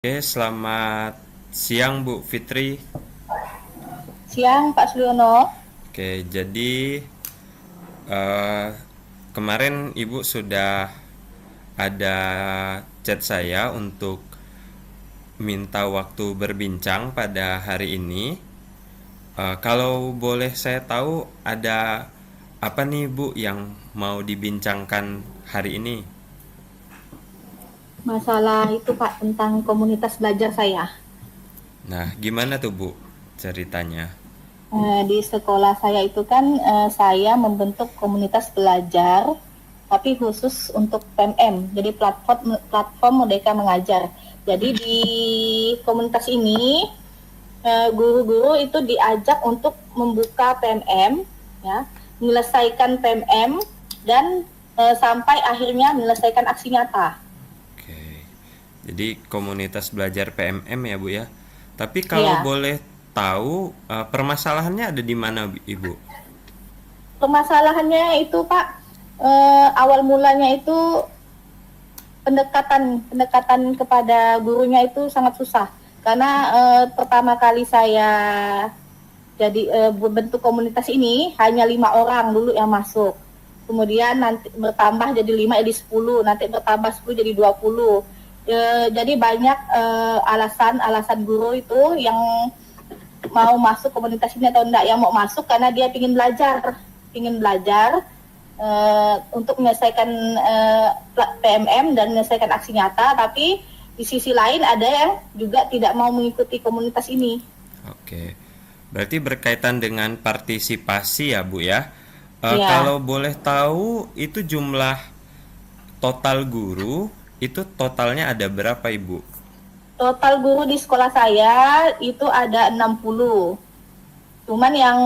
Oke, selamat siang Bu Fitri. Siang, Pak Suliono. Oke, jadi eh, kemarin Ibu sudah ada chat saya untuk minta waktu berbincang pada hari ini. Kalau boleh saya tahu ada apa nih Bu yang mau dibincangkan hari ini? Masalah itu Pak tentang komunitas belajar saya. Nah, gimana tuh Bu ceritanya? Di sekolah saya itu kan saya membentuk komunitas belajar, tapi khusus untuk PMM. Jadi platform Merdeka Mengajar. Jadi di komunitas ini guru-guru itu diajak untuk membuka PMM, ya, menyelesaikan PMM dan sampai akhirnya menyelesaikan aksi nyata. Oke. Jadi komunitas belajar PMM ya Bu ya. Tapi kalau Iya. boleh tahu permasalahannya ada di mana Ibu? Permasalahannya itu Pak, awal mulanya itu pendekatan pendekatan kepada gurunya itu sangat susah karena pertama kali saya jadi bentuk komunitas ini hanya 5 orang dulu yang masuk, kemudian nanti bertambah jadi 5 jadi 10, nanti bertambah 10 jadi 20. Jadi banyak alasan guru itu yang mau masuk komunitas ini atau enggak, yang mau masuk karena dia ingin belajar untuk menyelesaikan PMM dan menyelesaikan aksi nyata, tapi di sisi lain ada yang juga tidak mau mengikuti komunitas ini. Oke. Berarti berkaitan dengan partisipasi ya Bu ya. Ya, Kalau boleh tahu itu jumlah total guru itu totalnya ada berapa Ibu? total guru di sekolah saya itu ada 60. Cuman yang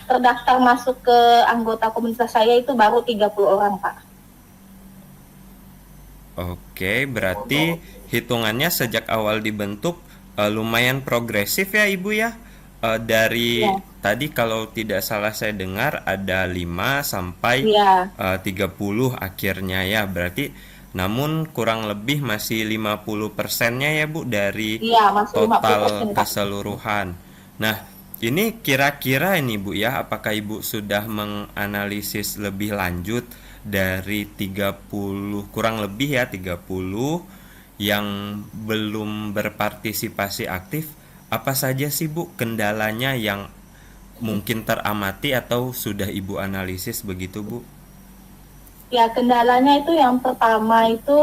terdaftar masuk ke anggota komunitas saya itu baru 30 orang, Pak. Oke, berarti hitungannya sejak awal dibentuk lumayan progresif ya Ibu ya. Dari Ya, tadi kalau tidak salah saya dengar ada 5 sampai ya, 30 akhirnya ya. Berarti namun kurang lebih masih 50%-nya ya Bu dari iya masih 50%, total Pak. keseluruhan. Nah, ini kira-kira ini Bu ya, apakah Ibu sudah menganalisis lebih lanjut dari 30 kurang lebih ya 30 yang belum berpartisipasi aktif, apa saja sih Bu kendalanya yang mungkin teramati atau sudah Ibu analisis begitu Bu? Ya, kendalanya itu yang pertama itu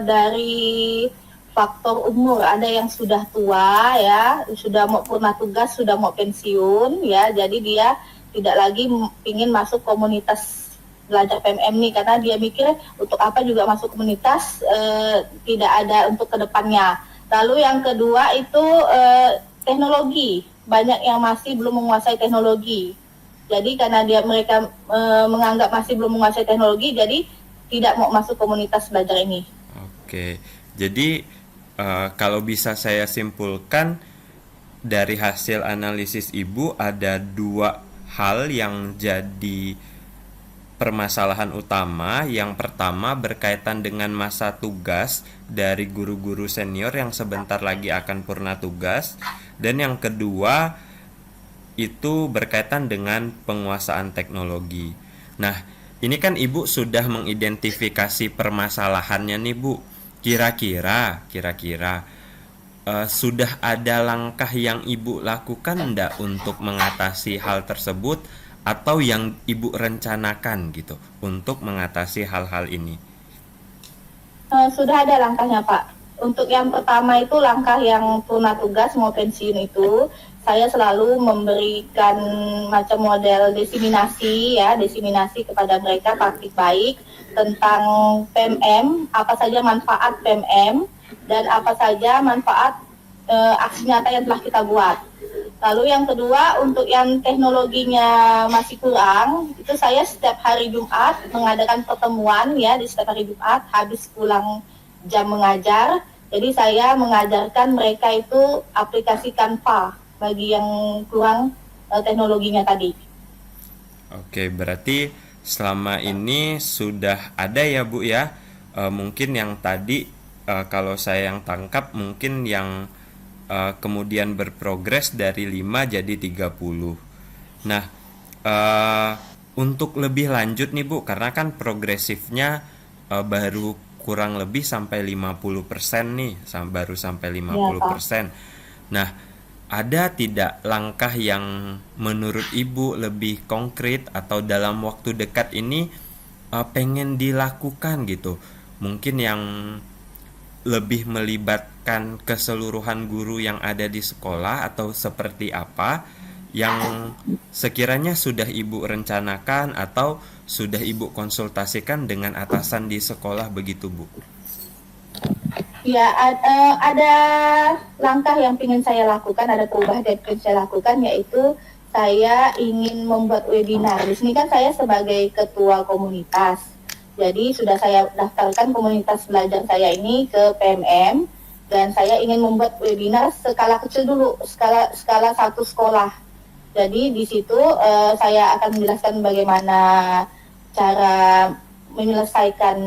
dari faktor umur. Ada yang sudah tua ya, sudah mau purna tugas, sudah mau pensiun ya. Jadi dia tidak lagi ingin masuk komunitas belajar PMM nih karena dia mikir untuk apa juga masuk komunitas, tidak ada untuk kedepannya. Lalu yang kedua itu teknologi. Banyak yang masih belum menguasai teknologi. Jadi karena mereka menganggap masih belum menguasai teknologi, jadi tidak mau masuk komunitas belajar ini. Oke, jadi kalau bisa saya simpulkan dari hasil analisis Ibu ada dua hal yang jadi permasalahan utama. Yang pertama berkaitan dengan masa tugas dari guru-guru senior yang sebentar lagi akan purna tugas, dan yang kedua itu berkaitan dengan penguasaan teknologi. Nah, ini kan Ibu sudah mengidentifikasi permasalahannya nih Bu. Kira-kira sudah ada langkah yang Ibu lakukan enggak untuk mengatasi hal tersebut atau yang Ibu rencanakan gitu untuk mengatasi hal-hal ini? Sudah ada langkahnya Pak. Untuk yang pertama itu langkah yang purna tugas mau pensiun itu, saya selalu memberikan macam model desiminasi kepada mereka praktik baik tentang PMM, apa saja manfaat PMM dan apa saja manfaat aksi nyata yang telah kita buat. Lalu yang kedua, untuk yang teknologinya masih kurang, itu saya setiap hari Jumat mengadakan pertemuan ya di setiap hari Jumat habis pulang jam mengajar. Jadi saya mengajarkan mereka itu aplikasi Canva bagi yang kurang teknologinya tadi. Oke, berarti selama ini sudah ada ya Bu ya, mungkin yang tadi kalau saya yang tangkap mungkin yang kemudian berprogres dari 5 jadi 30. Nah, eh, untuk lebih lanjut nih Bu, karena kan progresifnya baru kurang lebih sampai 50% nih, baru sampai Ya, Pak. 50%. Nah, ada tidak langkah yang menurut Ibu lebih konkret atau dalam waktu dekat ini pengen dilakukan gitu? Mungkin yang lebih melibatkan keseluruhan guru yang ada di sekolah atau seperti apa yang sekiranya sudah Ibu rencanakan atau sudah Ibu konsultasikan dengan atasan di sekolah begitu, Bu? Ya, ada langkah yang ingin saya lakukan, ada perubahan yang ingin saya lakukan, yaitu saya ingin membuat webinar. Di sini kan saya sebagai ketua komunitas, jadi sudah saya daftarkan komunitas belajar saya ini ke PMM, dan saya ingin membuat webinar skala kecil dulu, skala satu sekolah. Jadi di situ saya akan menjelaskan bagaimana cara menyelesaikan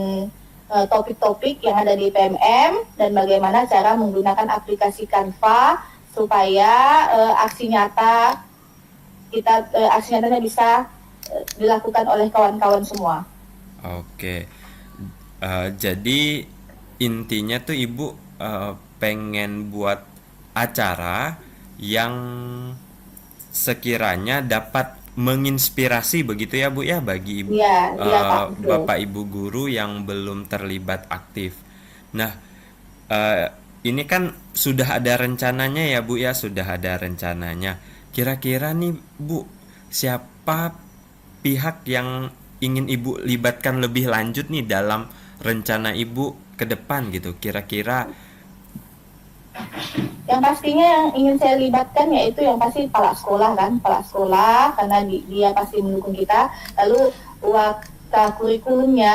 topik-topik yang ada di PMM dan bagaimana cara menggunakan aplikasi Canva supaya aksi nyatanya bisa dilakukan oleh kawan-kawan semua. Oke. Jadi intinya tuh Ibu pengen buat acara yang sekiranya dapat menginspirasi begitu ya Bu ya bagi Iya, iya Pak, betul. Bapak Ibu guru yang belum terlibat aktif. Nah, eh, ini kan sudah ada rencananya ya Bu ya, sudah ada rencananya. Kira-kira nih Bu, siapa pihak yang ingin Ibu libatkan lebih lanjut nih dalam rencana Ibu ke depan gitu? Kira-kira. Yang pastinya yang ingin saya libatkan yaitu yang pasti kepala sekolah kan, kepala sekolah karena dia pasti mendukung kita. Lalu wakil kurikulumnya,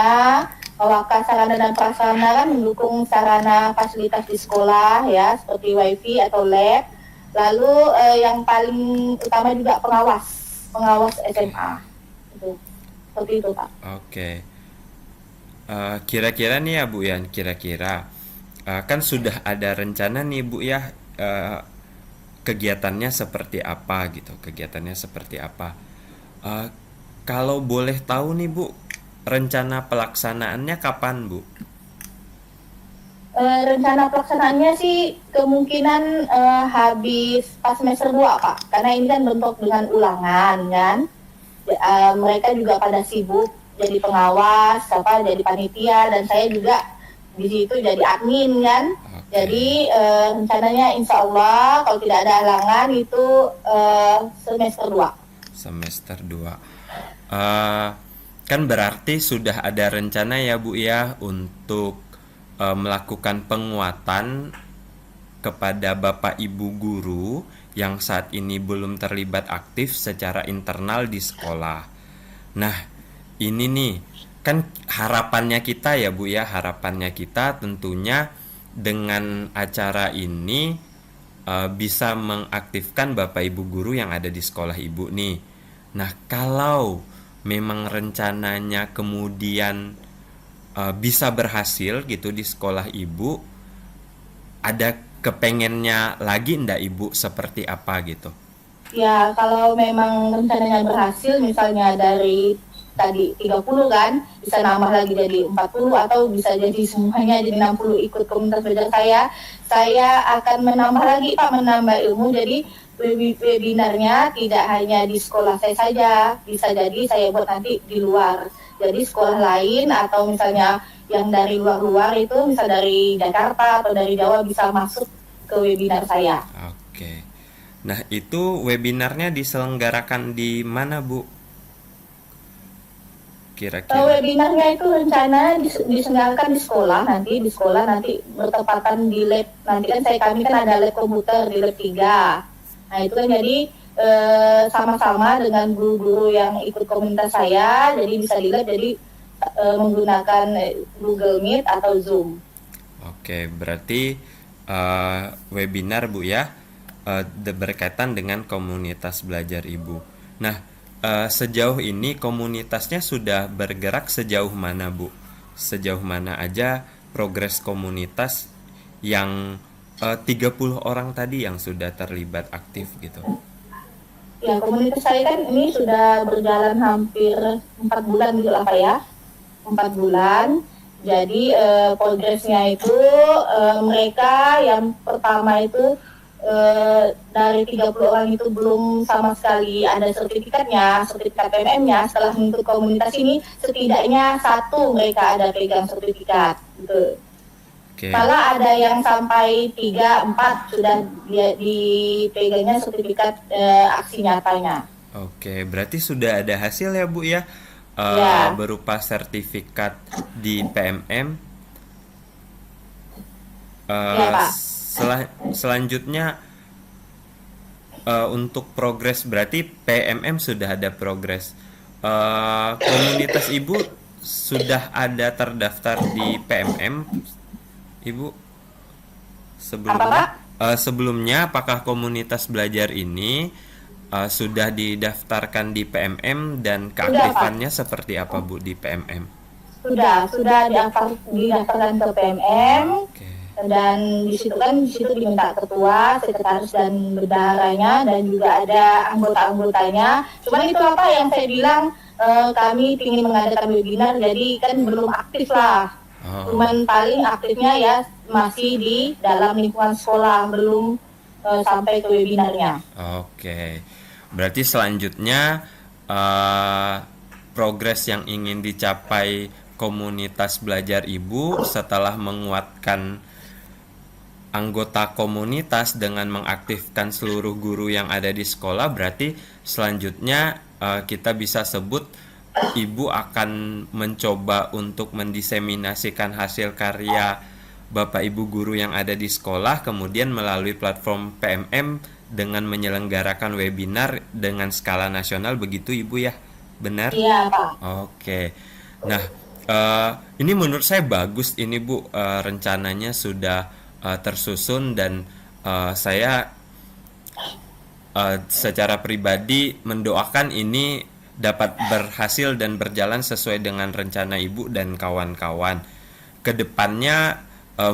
wakil sarana dan prasarana kan mendukung sarana fasilitas di sekolah ya seperti wifi atau lab. Lalu yang paling utama juga pengawas SMA. Itu. Seperti itu Pak. Oke. Kira-kira nih ya Bu ya, kira-kira kan sudah ada rencana nih Bu ya, eh, kegiatannya seperti apa gitu, kegiatannya seperti apa. Eh, Kalau boleh tahu nih Bu, rencana pelaksanaannya kapan Bu? Rencana pelaksanaannya sih kemungkinan habis pas semester 2 Pak. Karena ini kan bentuk dengan ulangan kan. Mereka juga pada sibuk jadi pengawas, jadi panitia dan saya juga di situ jadi admin kan. Oke, Jadi rencananya insya Allah kalau tidak ada halangan itu semester 2. semester 2. Eh, Kan berarti sudah ada rencana ya Bu ya untuk melakukan penguatan kepada Bapak Ibu guru yang saat ini belum terlibat aktif secara internal di sekolah. Nah, ini nih kan harapannya kita ya Bu ya, harapannya kita tentunya dengan acara ini bisa mengaktifkan Bapak Ibu guru yang ada di sekolah Ibu nih. Nah, kalau memang rencananya kemudian bisa berhasil gitu di sekolah Ibu, ada kepengennya lagi ndak Ibu seperti apa gitu? Ya, kalau memang rencananya berhasil, misalnya dari tadi 30 kan, bisa nambah lagi jadi 40 atau bisa jadi semuanya jadi 60 ikut komunitas belajar saya akan menambah lagi Pak, menambah ilmu. Jadi webinarnya tidak hanya di sekolah saya saja, bisa jadi saya buat nanti di luar. Jadi sekolah lain atau misalnya yang dari luar-luar itu, misal dari Jakarta atau dari Jawa bisa masuk ke webinar saya. Oke. Nah, itu webinarnya diselenggarakan di mana, Bu? Kira-kira. Webinarnya itu rencana diselenggarakan di sekolah nanti bertepatan di lab. Nanti kan kami kan ada lab komputer di lab 3. Nah, itu kan jadi sama-sama dengan guru-guru yang ikut komunitas saya, jadi bisa dilihat jadi menggunakan Google Meet atau Zoom. Oke, berarti webinar Bu ya, berkaitan dengan komunitas belajar Ibu. Nah, sejauh ini komunitasnya sudah bergerak sejauh mana Bu? Sejauh mana aja progres komunitas yang 30 orang tadi yang sudah terlibat aktif gitu? Ya, komunitas saya kan ini sudah berjalan hampir 4 bulan gitu lah Pak ya. 4 bulan. Jadi progresnya itu mereka yang pertama itu dari 30 orang itu belum sama sekali ada sertifikatnya, sertifikat PMM-nya. Setelah membentuk komunitas ini setidaknya satu mereka ada pegang sertifikat gitu. Oke. Kalau ada yang sampai 3, 4 sudah dipegangnya sertifikat aksi nyatanya. Oke, berarti sudah ada hasil ya Bu ya, Ya, berupa sertifikat di PMM. ya Eh, Pak. Selanjutnya untuk progres berarti PMM sudah ada progres. Komunitas Ibu sudah ada terdaftar di PMM, Ibu? Apa Sebelumnya, Pak? sebelumnya apakah komunitas belajar ini sudah didaftarkan di PMM dan Sudah Pak. keaktifannya seperti apa Bu di PMM? Sudah didaftarkan ke PMM. Oke. Dan di situ diminta ketua, sekretaris dan bendaharanya dan juga ada anggota-anggotanya. Cuman itu apa yang saya bilang kami ingin mengadakan webinar jadi kan belum aktif lah. Oh, Cuman paling aktifnya ya masih di dalam lingkungan sekolah, belum sampai ke webinarnya. oke. Berarti selanjutnya eh, progres yang ingin dicapai komunitas belajar Ibu setelah menguatkan anggota komunitas dengan mengaktifkan seluruh guru yang ada di sekolah, berarti selanjutnya kita bisa sebut Ibu akan mencoba untuk mendiseminasikan hasil karya Bapak Ibu guru yang ada di sekolah, kemudian melalui platform PMM dengan menyelenggarakan webinar dengan skala nasional, begitu Ibu ya? Benar? Iya Pak. Oke. Nah, ini menurut saya bagus ini Bu, rencananya sudah tersusun dan saya secara pribadi mendoakan ini dapat berhasil dan berjalan sesuai dengan rencana Ibu dan kawan-kawan. Kedepannya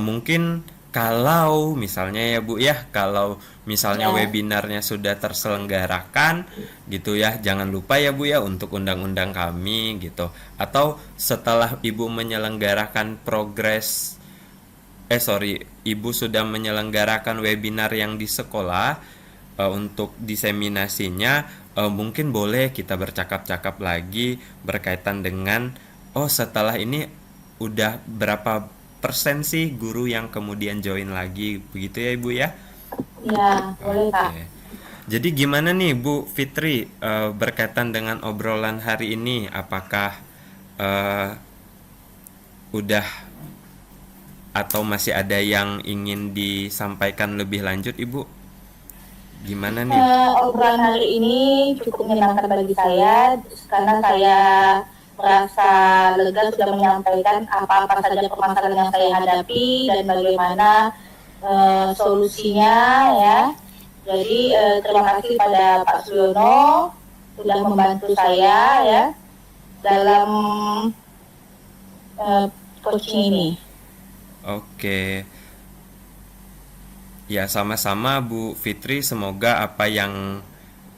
mungkin kalau misalnya ya Bu ya, kalau misalnya Ya. webinarnya sudah terselenggarakan gitu ya, jangan lupa ya Bu ya untuk undang-undang kami gitu. Atau setelah Ibu menyelenggarakan progres Ibu sudah menyelenggarakan webinar yang di sekolah untuk diseminasinya, mungkin boleh kita bercakap-cakap lagi berkaitan dengan setelah ini udah berapa persen sih guru yang kemudian join lagi, begitu ya Ibu ya? Ya, boleh Pak. Oke. Jadi gimana nih Bu Fitri berkaitan dengan obrolan hari ini? Apakah eh, udah atau masih ada yang ingin disampaikan lebih lanjut Ibu? Gimana nih? Obrolan hari ini cukup menyenangkan bagi saya karena saya merasa lega sudah menyampaikan apa-apa saja permasalahan yang saya hadapi dan bagaimana solusinya ya. Jadi terima kasih pada Pak Suyono sudah membantu saya ya dalam coaching ini. Oke. Ya, sama-sama Bu Fitri, semoga apa yang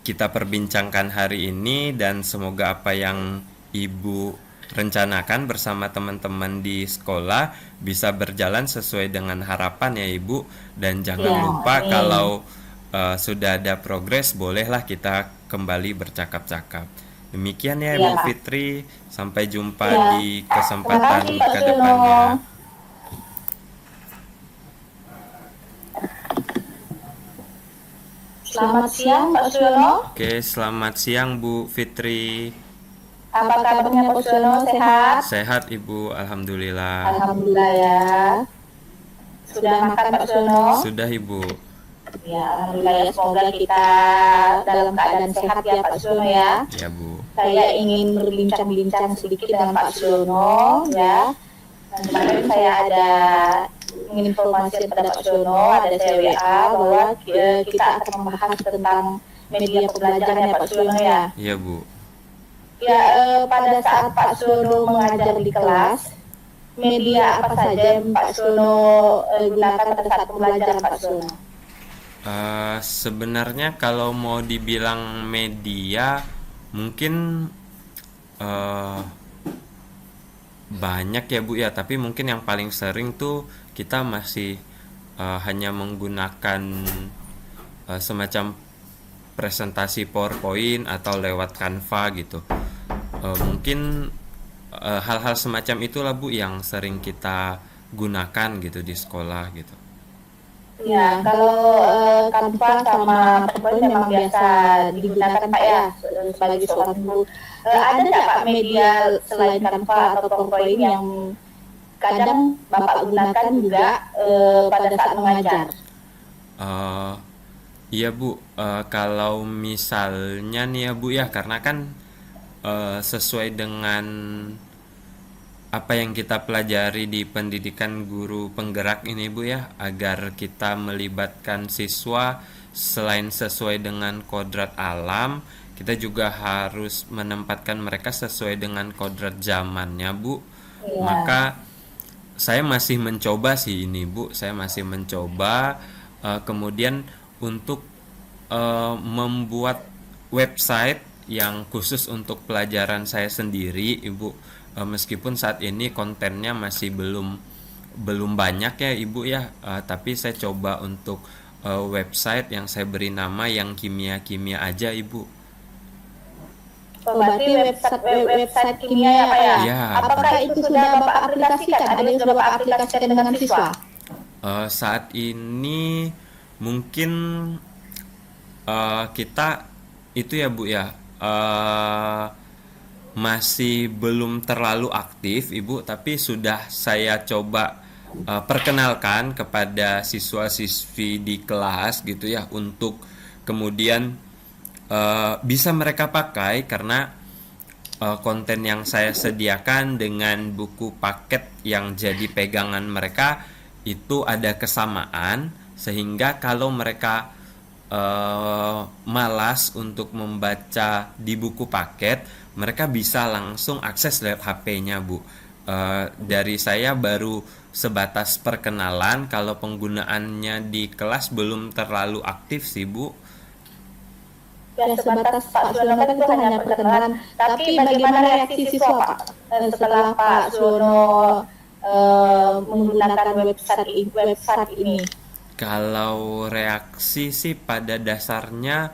kita perbincangkan hari ini dan semoga apa yang Ibu rencanakan bersama teman-teman di sekolah bisa berjalan sesuai dengan harapan ya Ibu. Dan jangan Ya, lupa amin. kalau sudah ada progres, bolehlah kita kembali bercakap-cakap. Demikian ya Iya, Bu Pak. Fitri, sampai jumpa Ya. di Terima kesempatan kasih Pak kedepannya. Suyono. Selamat siang Pak Suyono. Oke, selamat siang Bu Fitri. Apa kabarnya Pak Suyono? Sehat? Sehat Ibu, alhamdulillah. Alhamdulillah ya. Sudah makan Pak Suyono? Sudah Ibu. Ya, alhamdulillah ya. Semoga kita dalam keadaan sehat ya Pak Suyono ya. Ya Bu. Saya ingin berbincang-bincang sedikit dengan Pak Suyono ya. Dan kemarin saya ada ingin informasi kepada Pak Suyono, ada saya WA bahwa kita akan membahas tentang media pembelajaran ya Pak Suyono ya. Iya Bu. Ya, pada saat Pak Suyono mengajar di kelas, media apa saja yang Pak Suno gunakan pada saat pembelajaran Pak Suno? Sebenarnya kalau mau dibilang media, mungkin eh, banyak ya Bu ya, tapi mungkin yang paling sering tuh kita masih hanya menggunakan semacam presentasi PowerPoint atau lewat Canva gitu. Mungkin hal-hal semacam itulah Bu yang sering kita gunakan gitu di sekolah gitu. Ya, kalau Canva sama PowerPoint memang biasa digunakan Pak ya sebagai seorang guru. Ada nggak Pak media selain Canva atau PowerPoint yang kadang Bapak gunakan juga pada saat mengajar? Eh, iya Bu, kalau misalnya nih ya Bu ya, karena kan sesuai dengan apa yang kita pelajari di pendidikan guru penggerak ini Bu ya, agar kita melibatkan siswa selain sesuai dengan kodrat alam, kita juga harus menempatkan mereka sesuai dengan kodrat zamannya Bu. Iya. Maka saya masih mencoba sih ini Bu, saya masih mencoba kemudian untuk membuat website yang khusus untuk pelajaran saya sendiri Ibu. Meskipun saat ini kontennya masih belum banyak ya Ibu ya, tapi saya coba untuk website yang saya beri nama yang kimia-kimia aja Ibu. Oh, berarti website kimia ya Pak ya? Ya, Apakah itu sudah Bapak aplikasikan? Ada yang sudah Bapak aplikasikan dengan siswa? saat ini mungkin kita itu ya Bu ya, masih belum terlalu aktif Ibu, tapi sudah saya coba perkenalkan kepada siswa-siswi di kelas gitu ya, untuk kemudian bisa mereka pakai, karena konten yang saya sediakan dengan buku paket yang jadi pegangan mereka itu ada kesamaan, sehingga kalau mereka malas untuk membaca di buku paket, mereka bisa langsung akses lewat HP-nya Bu. Dari saya baru sebatas perkenalan, kalau penggunaannya di kelas belum terlalu aktif sih Bu. Ya, sebatas Pak Suwono kan itu hanya perkenalan. Tapi bagaimana reaksi siswa Pak setelah Pak Suwono menggunakan website ini? Kalau reaksi sih pada dasarnya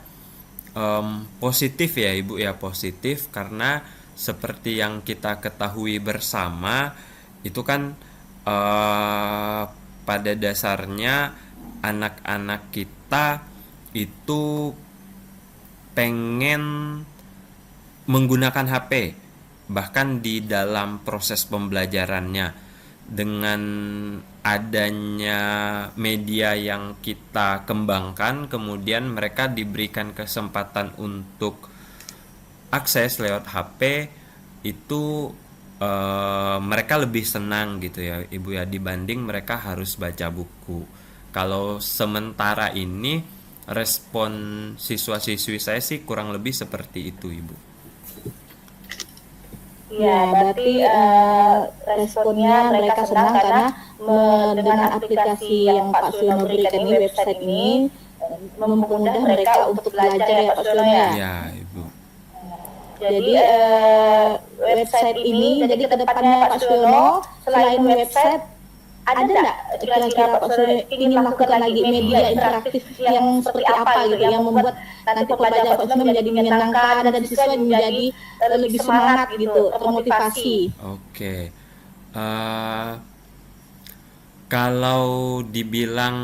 positif ya Ibu ya, positif, karena seperti yang kita ketahui bersama itu kan pada dasarnya anak-anak kita itu pengen menggunakan HP bahkan di dalam proses pembelajarannya. Dengan adanya media yang kita kembangkan, kemudian mereka diberikan kesempatan untuk akses lewat HP, itu mereka lebih senang gitu ya Ibu ya, dibanding mereka harus baca buku. Kalau sementara ini respon siswa-siswi saya sih kurang lebih seperti itu Ibu. Ya, berarti responnya mereka senang karena dengan aplikasi yang Pak Suwono berikan ini, website ini, mempermudah mereka untuk belajar ya Pak Suwono ya. Ya Ibu. Jadi website ini, jadi kedepannya Pak Suwono selain website, ada nggak kira-kira Pak Suwono ingin melakukan lagi media interaktif yang seperti apa gitu, yang membuat nanti pembelajaran Pak Suwono menjadi menyenangkan dan siswa menjadi lebih semangat gitu, termotivasi. Oke. Kalau dibilang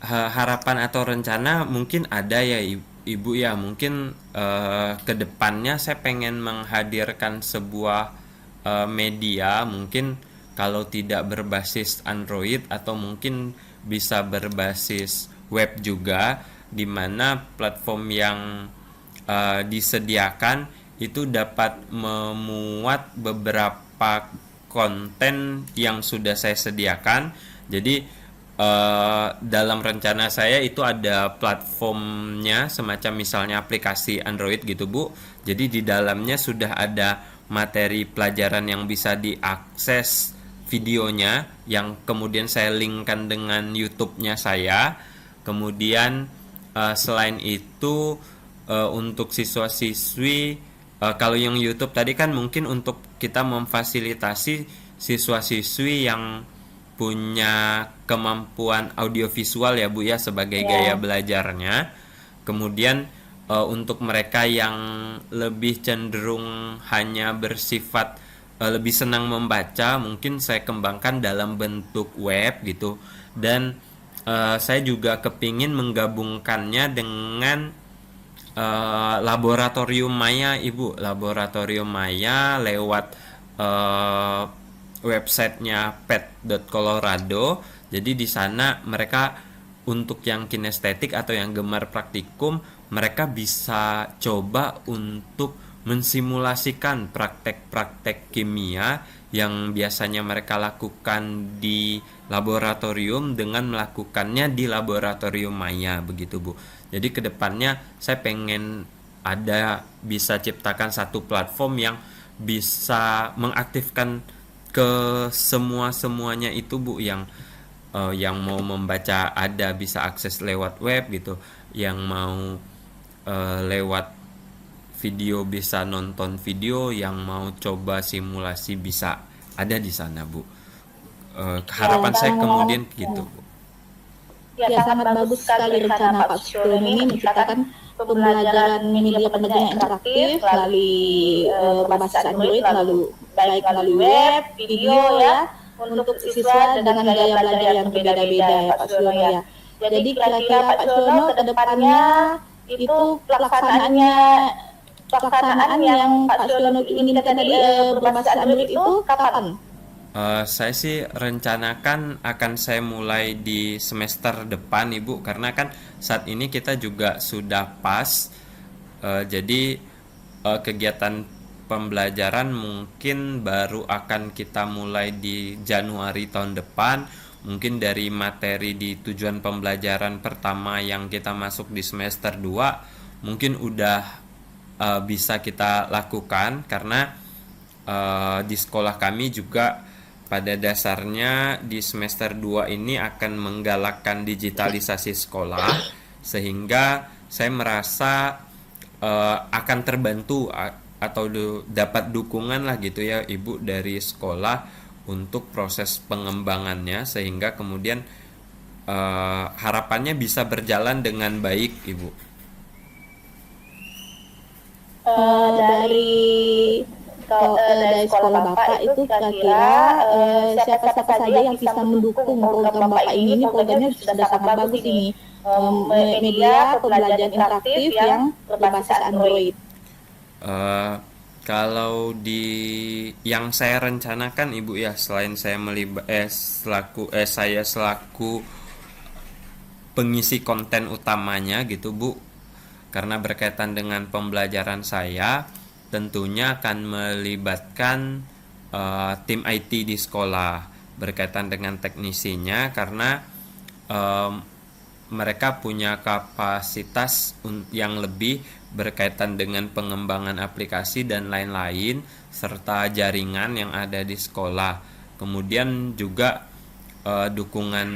harapan atau rencana, mungkin ada ya Ibu ya, mungkin kedepannya saya pengen menghadirkan sebuah media, mungkin kalau tidak berbasis Android atau mungkin bisa berbasis web juga, di mana platform yang disediakan itu dapat memuat beberapa konten yang sudah saya sediakan. Jadi dalam rencana saya itu ada platformnya, semacam misalnya aplikasi Android gitu Bu. Jadi di dalamnya sudah ada materi pelajaran yang bisa diakses videonya yang kemudian saya linkkan dengan YouTube-nya saya. Kemudian selain itu untuk siswa-siswi, kalau yang YouTube tadi kan mungkin untuk kita memfasilitasi siswa-siswi yang punya kemampuan audiovisual ya Bu ya sebagai gaya Ya. belajarnya. Kemudian untuk mereka yang lebih cenderung hanya bersifat lebih senang membaca, mungkin saya kembangkan dalam bentuk web gitu. Dan saya juga kepingin menggabungkannya dengan laboratorium Maya, Ibu. Laboratorium Maya lewat eh, websitenya pet.colorado. Jadi di sana mereka untuk yang kinestetik atau yang gemar praktikum, mereka bisa coba untuk mensimulasikan praktek-praktek kimia yang biasanya mereka lakukan di laboratorium dengan melakukannya di laboratorium Maya begitu Bu. Jadi kedepannya saya pengen bisa ciptakan satu platform yang bisa mengaktifkan ke semuanya itu Bu, yang mau membaca ada bisa akses lewat web gitu, yang mau lewat video bisa nonton video, yang mau coba simulasi bisa ada di sana Bu. Ya, Harapan saya sangat, kemudian gitu Bu. ya, sangat bagus sekali rencana Pak Susilo ini menciptakan pembelajaran media pendidikan yang interaktif melalui berbasis Android, baik melalui web, video ya, untuk siswa dengan gaya belajar yang berbeda-beda ya Pak Susilo ya. Jadi kira-kira Pak Susilo ke depannya itu pelaksanaan yang Pak Susilo inginkan tadi berbasis Android itu kapan? Saya sih rencanakan akan saya mulai di semester depan Ibu, karena kan saat ini kita juga sudah pas. Jadi kegiatan pembelajaran mungkin baru akan kita mulai di Januari tahun depan. Mungkin dari materi di tujuan pembelajaran pertama yang kita masuk di semester 2 mungkin udah bisa kita lakukan, karena di sekolah kami juga pada dasarnya di semester 2 ini akan menggalakkan digitalisasi sekolah, sehingga saya merasa akan terbantu atau dapat dukungan lah gitu ya Ibu dari sekolah untuk proses pengembangannya, sehingga kemudian harapannya bisa berjalan dengan baik Ibu. Dari dari sekolah Bapak itu kira-kira siapa-siapa saja yang bisa mendukung program Bapak ini programnya sudah sangat bagus ini. Media pembelajaran interaktif yang berbasis Android. Kalau di yang saya rencanakan Ibu ya, selain saya saya selaku pengisi konten utamanya gitu Bu, karena berkaitan dengan pembelajaran saya, tentunya akan melibatkan tim IT di sekolah berkaitan dengan teknisinya, karena mereka punya kapasitas yang lebih berkaitan dengan pengembangan aplikasi dan lain-lain, serta jaringan yang ada di sekolah. Kemudian juga dukungan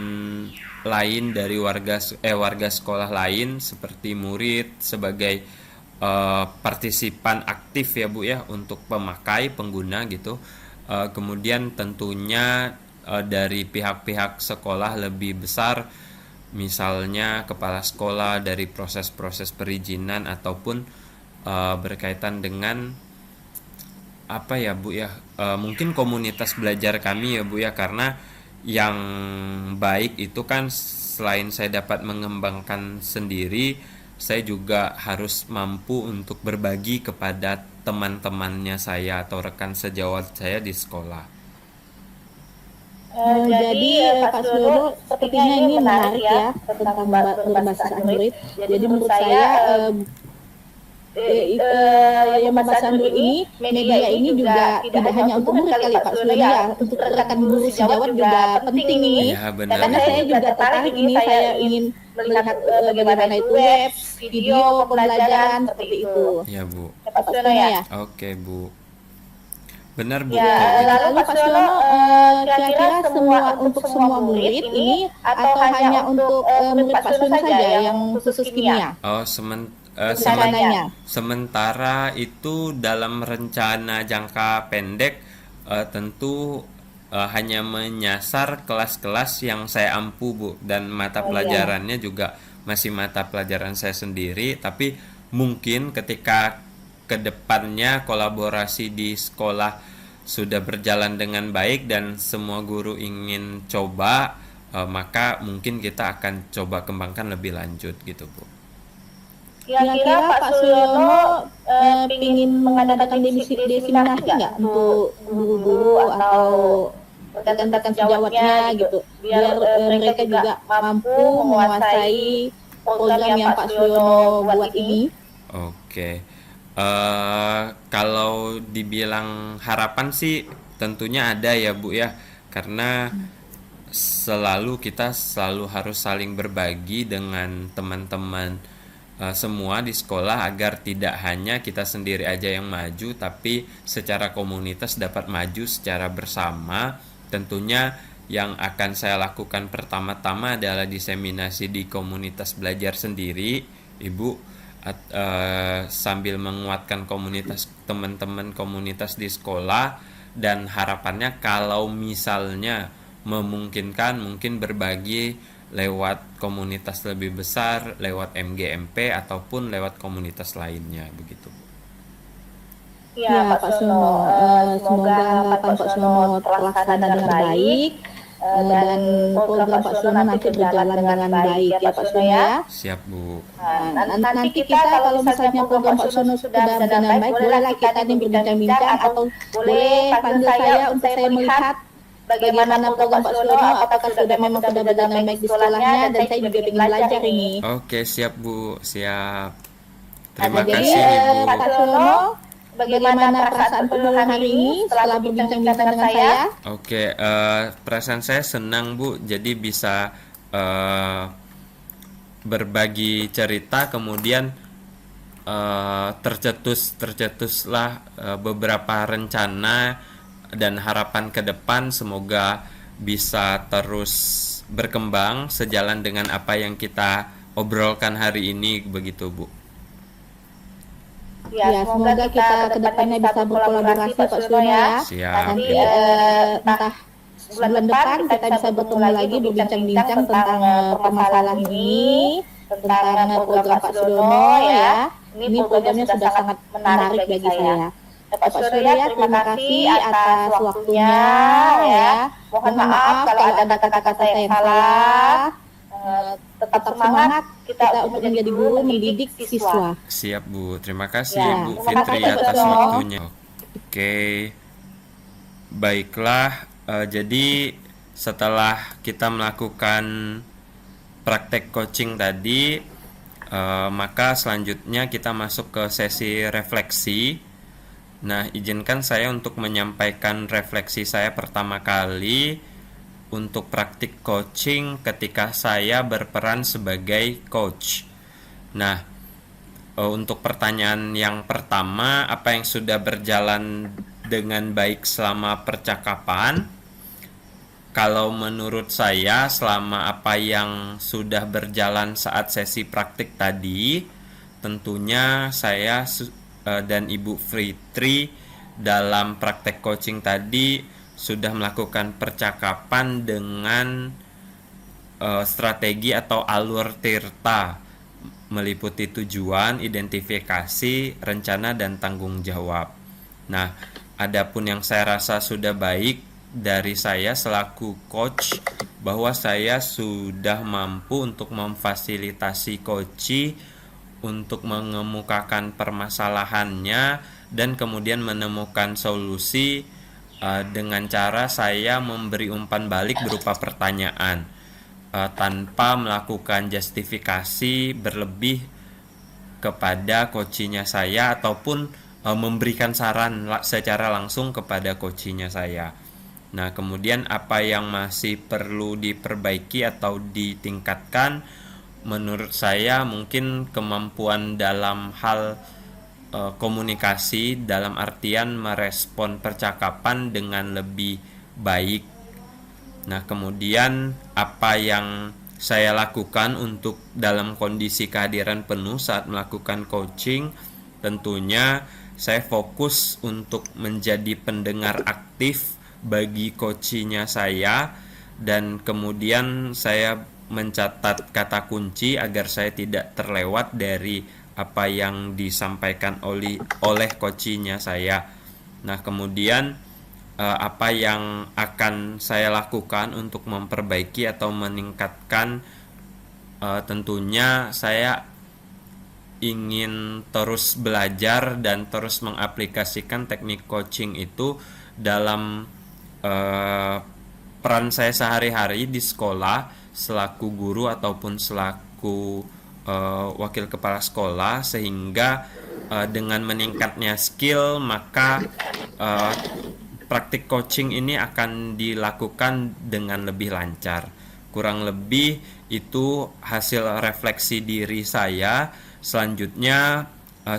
lain dari warga sekolah lain seperti murid sebagai partisipan aktif ya Bu ya, untuk pemakai pengguna gitu. Kemudian tentunya dari pihak-pihak sekolah lebih besar, misalnya kepala sekolah, dari proses-proses perizinan ataupun berkaitan dengan apa ya Bu ya, mungkin komunitas belajar kami ya Bu ya, karena yang baik itu kan selain saya dapat mengembangkan sendiri, saya juga harus mampu untuk berbagi kepada teman-temannya saya atau rekan sejawat saya di sekolah. Jadi Pak Sudono sepertinya ini menarik ya tentang berbasis Android. Jadi menurut saya yang berbasis Android ini, media ini juga tidak hanya untuk murid kali Pak Sudono ya, untuk rekan guru sejawat juga penting ini. Ya benar. Karena saya juga tertarik ini, saya ingin melihat bagaimana itu web, video, pembelajaran seperti itu. Ya Bu. Pak Sudono ya. Oke Bu. Benar Bu, Ya, kayak gitu. lalu Pak Suyono, kira-kira semua untuk semua murid ini atau hanya untuk murid Pak Suyono saja yang khusus kimia Oh, rencananya? sementara itu dalam rencana jangka pendek, tentu hanya menyasar kelas-kelas yang saya ampu Bu, dan mata Oh iya. pelajarannya juga masih mata pelajaran saya sendiri. Tapi mungkin ketika kedepannya kolaborasi di sekolah sudah berjalan dengan baik dan semua guru ingin coba, maka mungkin kita akan coba kembangkan lebih lanjut gitu Bu. Kira-kira Pak Suryono ingin mengadakan desiminasi nggak untuk guru-guru atau rekan-rekan sejawatnya gitu, biar mereka juga mampu menguasai program yang Pak Suryono buat ini? Oke. Kalau dibilang harapan sih tentunya ada ya Bu ya, karena kita selalu harus saling berbagi dengan teman-teman semua di sekolah, agar tidak hanya kita sendiri aja yang maju, tapi secara komunitas dapat maju secara bersama. Tentunya yang akan saya lakukan pertama-tama adalah diseminasi di komunitas belajar sendiri, Ibu, sambil menguatkan komunitas teman-teman komunitas di sekolah, dan harapannya kalau misalnya memungkinkan, mungkin berbagi lewat komunitas lebih besar, lewat MGMP ataupun lewat komunitas lainnya begitu. Ya, Pak Suyono, semoga harapan Pak Suyono terlaksana dengan baik dan program Pak Suyono nanti berjalan dengan baik ya Pak Suyono ya. Siap Bu. Nah, nanti kita kalau misalnya program Pak Suyono sudah berjalan baik, bolehlah kita nih berbincang-bincang atau boleh panggil saya untuk saya melihat bagaimana program Pak Suyono, apakah memang sudah berjalan baik di sekolahnya, dan saya juga ingin belajar ini. Oke, siap Bu, siap. Terima Jadi kasih Ibu. Pak Suyono, bagaimana perasaan Pak hari ini setelah berbincang-bincang dengan saya? Oke, perasaan saya senang Bu, jadi bisa berbagi cerita, kemudian tercetuslah beberapa rencana dan harapan ke depan, semoga bisa terus berkembang sejalan dengan apa yang kita obrolkan hari ini begitu Bu. Ya, semoga kita ke depannya bisa berkolaborasi Pak Suyono ya. Siap. Nanti entah bulan depan kita bisa bertemu lagi berbincang-bincang tentang permasalahan ini, tentang program Pak Suyono ya. Ini programnya sudah sangat menarik bagi saya. Pak Surya, terima kasih atas waktunya ya. Mohon maaf kalau ada kata-kata yang salah. Tetap semangat kita untuk menjadi guru mendidik siswa. Siap Bu, terima kasih Ya, Bu terima Fitri kasih, Pak atas Suyono. waktunya. Oke, baiklah. Jadi setelah kita melakukan praktek coaching tadi, maka selanjutnya kita masuk ke sesi refleksi. Nah, izinkan saya untuk menyampaikan refleksi saya pertama kali untuk praktik coaching ketika saya berperan sebagai coach. Nah, untuk pertanyaan yang pertama, apa yang sudah berjalan dengan baik selama percakapan? Kalau menurut saya, selama apa yang sudah berjalan saat sesi praktik tadi, tentunya saya dan Ibu Fitri dalam praktek coaching tadi sudah melakukan percakapan dengan strategi atau alur Tirta, meliputi tujuan, identifikasi, rencana, dan tanggung jawab. Nah, adapun yang saya rasa sudah baik dari saya selaku coach, bahwa saya sudah mampu untuk memfasilitasi coachee untuk mengemukakan permasalahannya dan kemudian menemukan solusi dengan cara saya memberi umpan balik berupa pertanyaan, tanpa melakukan justifikasi berlebih kepada coachingnya saya, ataupun memberikan saran secara langsung kepada coachingnya saya. Nah, kemudian apa yang masih perlu diperbaiki atau ditingkatkan, menurut saya mungkin kemampuan dalam hal komunikasi dalam artian merespon percakapan dengan lebih baik. Nah, kemudian apa yang saya lakukan untuk dalam kondisi kehadiran penuh saat melakukan coaching, tentunya saya fokus untuk menjadi pendengar aktif bagi coachingnya saya, dan kemudian saya mencatat kata kunci agar saya tidak terlewat dari apa yang disampaikan oleh coachingnya saya. Nah, kemudian apa yang akan saya lakukan untuk memperbaiki atau meningkatkan, tentunya saya ingin terus belajar dan terus mengaplikasikan teknik coaching itu dalam peran saya sehari-hari di sekolah selaku guru ataupun selaku wakil kepala sekolah, sehingga dengan meningkatnya skill maka praktik coaching ini akan dilakukan dengan lebih lancar. Kurang lebih itu hasil refleksi diri saya. Selanjutnya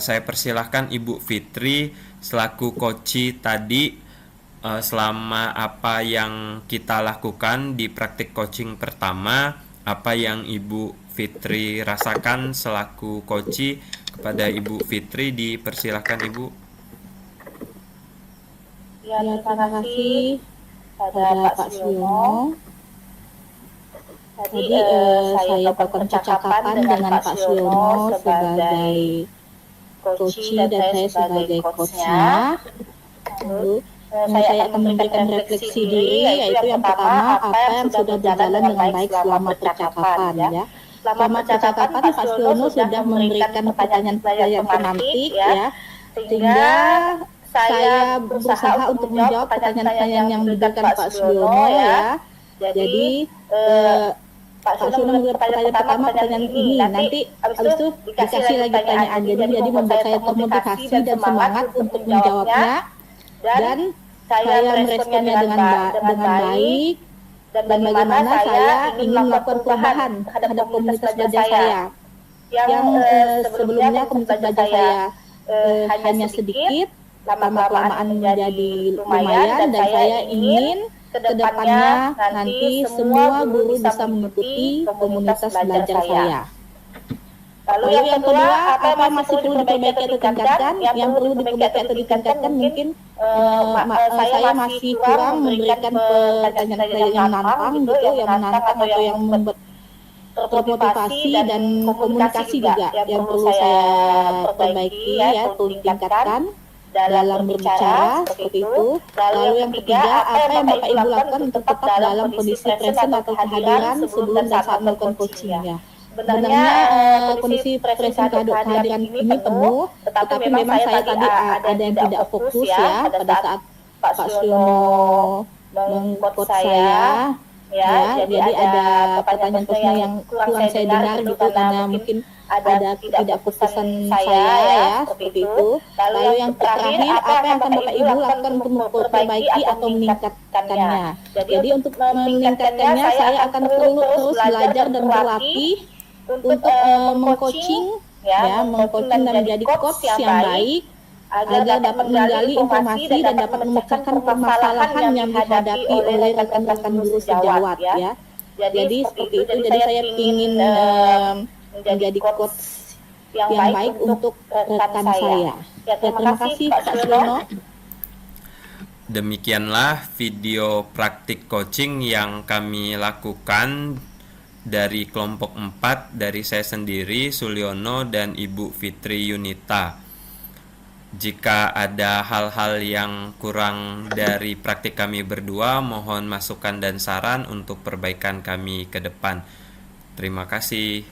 saya persilahkan Ibu Fitri selaku coach tadi, selama apa yang kita lakukan di praktik coaching pertama, apa yang Ibu Fitri rasakan selaku coach. Kepada Ibu Fitri dipersilahkan, Ibu. Ya, terima kasih pada Pak Suliono. Tadi saya melakukan percakapan dengan Pak Suliono sebagai coach dan saya sebagai coachnya. Lalu saya akan memberikan refleksi diri, yaitu yang pertama apa yang sudah berjalan dengan baik selama percakapan ya. Selama percakapan Pak Suliono sudah memberikan pertanyaan-pertanyaan pemantik ya, sehingga saya berusaha untuk menjawab pertanyaan-pertanyaan yang diberikan Pak Suliono ya. Jadi Pak Suliono memberikan pertanyaan pertama, pertanyaan ini, nanti habis itu dikasih lagi pertanyaan. Jadi membuat saya termotivasi dan semangat untuk menjawabnya, dan saya meresponnya dengan baik, dan bagaimana saya ingin melakukan perubahan terhadap komunitas belajar saya yang sebelumnya komunitas belajar saya hanya sedikit, lama-kelamaan menjadi lumayan, dan saya ingin kedepannya nanti semua guru bisa mengikuti komunitas belajar saya. Lalu yang kedua, apa masih perlu diperbaiki atau ditingkatkan? Yang perlu diperbaiki atau ditingkatkan mungkin saya masih kurang memberikan pertanyaan-pertanyaan yang menantang gitu, yang menantang atau yang membuat termotivasi, dan komunikasi juga yang perlu saya perbaiki ya, atau ditingkatkan dalam berbicara seperti itu. Lalu yang ketiga, apa yang Bapak Ibu lakukan untuk tetap dalam kondisi present atau kehadiran sebelum dan saat melakukan coaching ya. Sebenarnya kondisi present kehadiran ini penuh, tetapi memang saya tadi ada yang tidak fokus ya pada saat Pak Suliono meng-coach saya ya. Jadi ada pertanyaan-pertanyaan yang kurang saya dengar gitu, karena mungkin ada ketidakfokusan saya ya, seperti itu. Lalu yang terakhir, apa yang akan Bapak Ibu lakukan untuk memperbaiki atau meningkatkannya? Jadi untuk meningkatkannya saya akan terus belajar dan berlatih untuk meng-coaching ya, meng-coaching dan menjadi coach yang baik agar dapat menggali informasi dan dapat memecahkan permasalahan yang dihadapi oleh rekan-rekan guru sejawat ya. Jadi seperti itu. Jadi saya ingin menjadi coach yang baik untuk rekan saya. Ya, terima kasih Pak Suliono. Demikianlah video praktik coaching yang kami lakukan dari kelompok 4, dari saya sendiri, Suliono, dan Ibu Fitri Yunita. Jika ada hal-hal yang kurang dari praktik kami berdua, mohon masukan dan saran untuk perbaikan kami ke depan. Terima kasih.